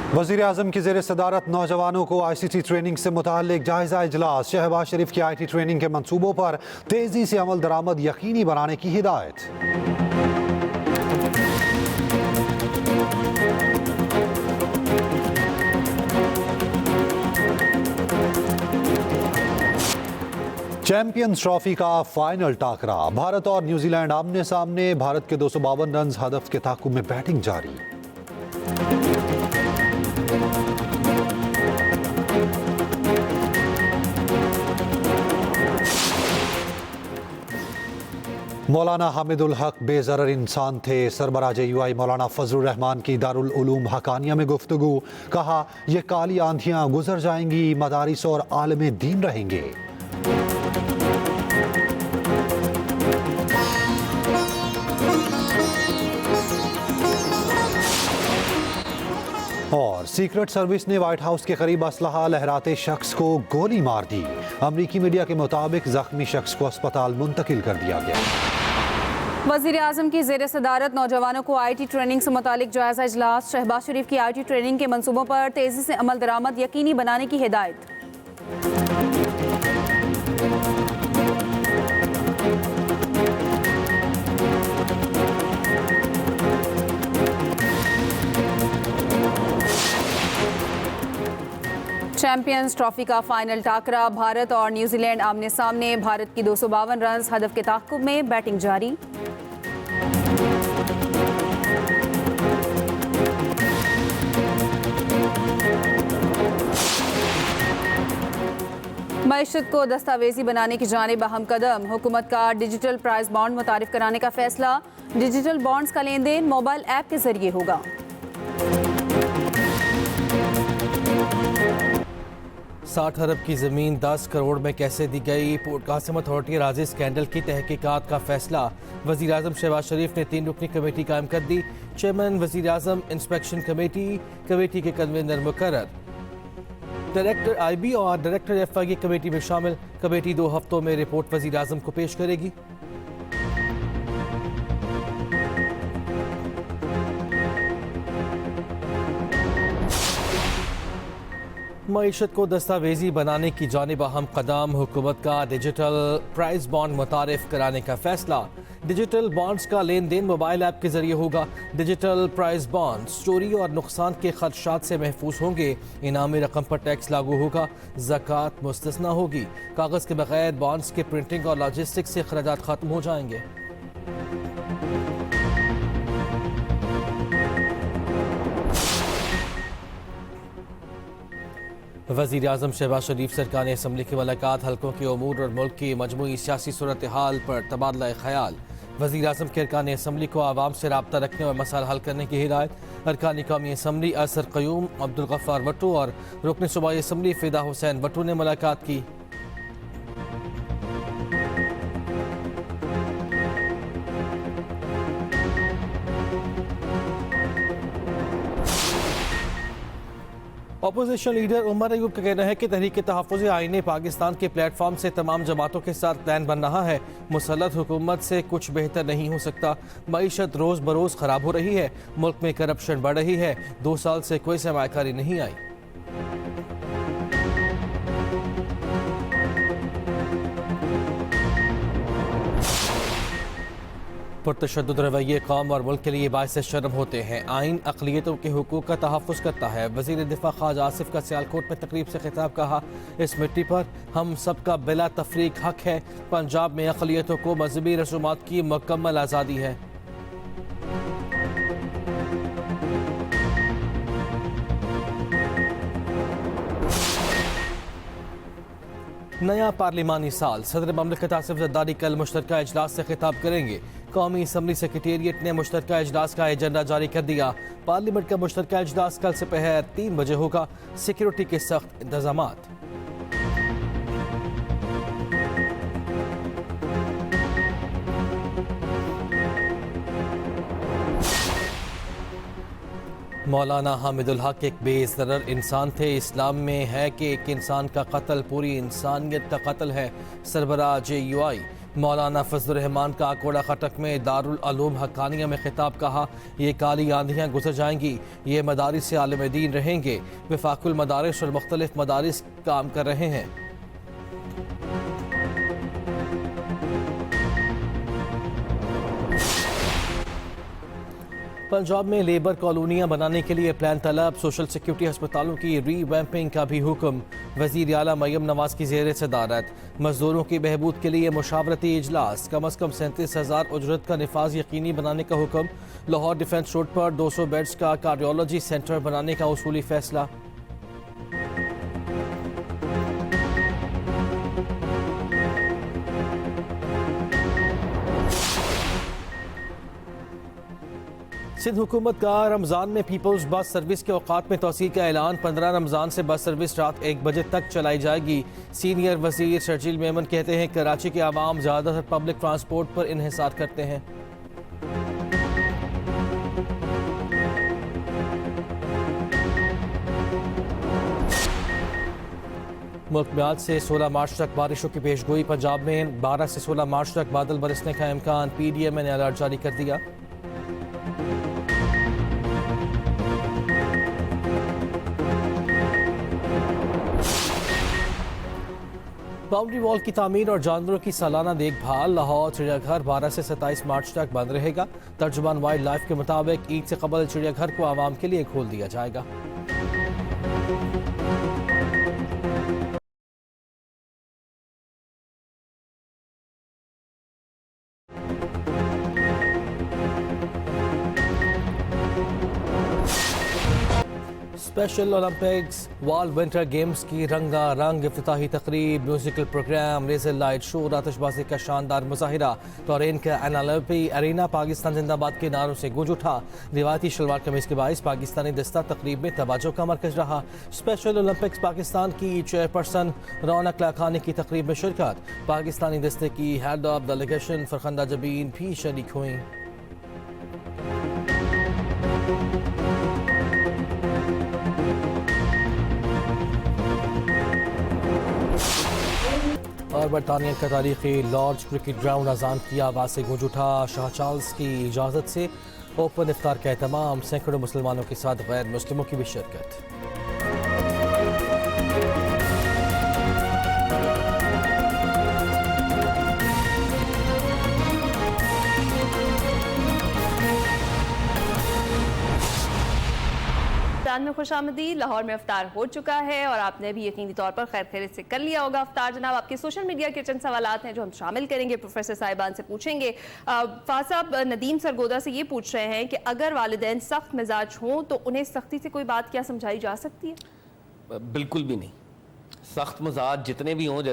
वज़ीर-ए-आज़म की ज़ेर सदारत नौजवानों को ICT ट्रेनिंग से मुताल्लिक जायज़ा इजलास। शहबाज शरीफ की IT ट्रेनिंग के मंसूबों पर तेज़ी से अमल दरामद यकीनी बनाने की हिदायत। चैंपियंस ट्रॉफी का फाइनल टाकरा, भारत और न्यूजीलैंड आमने सामने। भारत के 252 रन हदफ के ताक़ुब में बैटिंग जारी। मौलाना हामिदुल हक बेज़रर इंसान थे। सरबराह UI मौलाना फजलुर रहमान की दारुल उलूम हकानिया में गुफ्तगू। कहा, ये काली आंधियां गुजर जाएंगी, मदारिस और आलमे दीन रहेंगे। और सीक्रेट सर्विस ने व्हाइट हाउस के करीब असलहा लहराते शख्स को गोली मार दी। अमरीकी मीडिया के मुताबिक जख्मी शख्स को अस्पताल मुंतकिल कर दिया गया। वज़ीर-ए-आज़म की ज़ेर सदारत नौजवानों को IT ट्रेनिंग से मुतालिक जायज़ा इजलास। शहबाज शरीफ की IT ट्रेनिंग के मंसूबों पर तेज़ी से अमल दरामद यकीनी बनाने की हिदायत। चैंपियंस ट्रॉफी का फाइनल टाकरा, भारत और न्यूजीलैंड आमने सामने। भारत की 252 रन हदफ के ताक़ुब में बैटिंग जारी। मईशत को दस्तावेजी बनाने की जानिब अहम कदम। हुकूमत का डिजिटल प्राइस बॉन्ड मुतारिफ कराने का फैसला। डिजिटल बॉन्ड्स का लेन देन मोबाइल ऐप के जरिए होगा। 60 अरब की ज़मीन 10 करोड़ में कैसे दी गई? पोर्ट कासिम अथॉरिटी राजी स्कैंडल की तहकीकात का फैसला। वज़ीर-ए-आज़म शहबाज शरीफ ने 3 रुकनी कमेटी कायम कर दी। चेयरमैन वज़ीर-ए-आज़म इंस्पेक्शन कमेटी के कन्वीनर मुकर्रर। डायरेक्टर IB और डायरेक्टर FIA कमेटी में शामिल। कमेटी 2 हफ्तों में रिपोर्ट वज़ीर-ए-आज़म को पेश करेगी। मईशत को दस्तावेजी बनाने की जानिब अहम कदम। हुकूमत का डिजिटल प्राइस बॉन्ड मुतारिफ कराने का फैसला। डिजिटल बॉन्ड्स का लेन देन मोबाइल ऐप के जरिए होगा। डिजिटल प्राइस बॉन्ड चोरी और नुकसान के खदशात से महफूज होंगे। इनामी रकम पर टैक्स लागू होगा। ज़कात मुस्तस्ना होगी। कागज़ के बगैर बॉन्ड्स के प्रिंटिंग और लॉजिस्टिक्स से अखराजात खत्म हो जाएंगे। वज़ीर-ए-आज़म शहबाज शरीफ सरकार असम्बली की मुलाकात। हल्कों के उमूर और मुल्क की मजमूई सियासी सूरत हाल पर तबादला ख्याल। वज़ीर-ए-आज़म के अरकान असम्बली को आवाम से रब्ता रखने और मसाइल हल करने की हिदायत। अरकान कौमी असम्बली असर क़यूम, अब्दुल गफ्फार भट्टू और रुकन सूबाई असम्बली फ़िदा हुसैन भट्टू ने मुलाकात की। अपोजिशन लीडर उमर अयूब का कहना है कि तहरीक तहफ़्फ़ुज़ आईने पाकिस्तान के प्लेटफॉर्म से तमाम जमातों के साथ प्लान बन रहा है। मुसल्लत हुकूमत से कुछ बेहतर नहीं हो सकता। मईशत रोज़ बरोज़ ख़राब हो रही है। मुल्क में करप्शन बढ़ रही है। 2 साल से कोई सरमायाकारी नहीं आई। पुरतशद्दुद रवैये कौम और मुल्क के लिए बाइस शर्म होते हैं। आइन अक़लियतों के हुकूक का तहफ़्फ़ुज़ करता है। वज़ीर दिफ़ा ख्वाजा आसिफ का सियालकोट में तकरीब से खिताब। कहा, इस मिट्टी पर हम सबका बिला तफरीक हक है। पंजाब में अक़लियतों को मज़हबी रसूमात की मुकम्मल आज़ादी है। नया पार्लिमानी साल। सदर ममलिकत आसिफ ज़रदारी कल मुश्तरका इजलास से खिताब करेंगे। कौमी असम्बली सेक्रेटेरिएट ने मुश्तरका इजलास का एजेंडा जारी कर दिया। पार्लियामेंट का मुश्तरका इजलास कल दोपहर 3 बजे होगा। सिक्योरिटी के सख्त इंतजामात। मौलाना हामिदुल हक एक बेज़रर इंसान थे। इस्लाम में है कि एक इंसान का कत्ल पूरी इंसानियत का कत्ल है। सरबराह UI मौलाना फजलुर रहमान का कोड़ा खटक में दारुल उलूम हक्कानिया में खिताब, कहा ये काली आंधियाँ गुजर जाएंगी, ये मदारिस से आलिम दीन रहेंगे। वफाकुल मदारिस और मुख्तलिफ मदारिस काम कर रहे हैं। पंजाब में लेबर कॉलोनियां बनाने के लिए प्लान तलब, सोशल सिक्योरिटी अस्पतालों की रीवैम्पिंग का भी हुक्म। वज़ीर आला मरियम नवाज की ज़ेर सदारत मजदूरों की बहबूद के लिए मुशावरती इजलास, कम अज़ कम 37,000 उजरत का निफाज यकीनी बनाने का हुक्म। लाहौर डिफेंस रोड पर 200 बेड्स का कार्डियोलॉजी सेंटर बनाने का उसूली फैसला। सिंध हुकूमत का रमज़ान में पीपल्स बस सर्विस के औकात में तोसी का ऐलान। 15 रमज़ान से बस सर्विस रात 1 बजे तक चलाई जाएगी। सीनियर वज़ीर शर्जील मेमन कहते हैं कराची के आवाम ज़्यादातर पब्लिक ट्रांसपोर्ट पर इन्हिसार करते हैं। मुल्क में आज से 16 मार्च तक बारिशों की पेशगोई। पंजाब में 12 से 16 मार्च तक बादल बरसने का इम्कान। PDM ने अलर्ट जारी कर दिया। बाउंड्री वॉल की तामीर और जानवरों की सालाना देखभाल। लाहौर चिड़ियाघर 12 से 27 मार्च तक बंद रहेगा। तर्जुमान वाइल्ड लाइफ के मुताबिक ईद से कबल चिड़ियाघर को आवाम के लिए खोल दिया जाएगा। Special Olympics World Winter Games की रंगारंग इफ्तिताही तकरीब, musical program, laser light show, आतिशबाजी का शानदार मुजाहिरा। तोरेन का एनालपी अरीना पाकिस्तान जिंदाबाद के नारों से गूंज उठा। रिवायती शलवार कमीज के बाइस पाकिस्तानी दस्ता तकरीब में तवज्जो का मरकज रहा। स्पेशल ओलंपिक्स पाकिस्तान की चेयरपर्सन रौनक लाखानी की तकरीब में शिरकत। पाकिस्तानी दस्ते की head of delegation Farkhanda Jabeen भी शरीक हुई। और बरतानिया का तारीखी लॉर्ड्स क्रिकेट ग्राउंड अजान की आवाज़ से गूंज उठा। शाह चार्ल्स की इजाज़त से ओपन इफ्तार का एहतमाम। सैकड़ों मुसलमानों के साथ गैर मुस्लिमों की भी शिरकत। में खुशामदीद। लाहौर में अफ्तार हो चुका है और आपने भी यकीनी तौर पर खैर खैरियत से कर लिया होगा अफ्तार। जनाब, आपके सोशल मीडिया के चंद सवालात हैं जो हम शामिल करेंगे, प्रोफेसर साहिबान से पूछेंगे। फासाब नदीम सरगोदा से ये पूछ रहे हैं कि अगर वालिदैन सख्त मिजाज हों तो उन्हें सख्ती से कोई बात क्या समझाई जा सकती है? बिल्कुल भी नहीं। सख्त मिजाज जितने भी हों, जैसे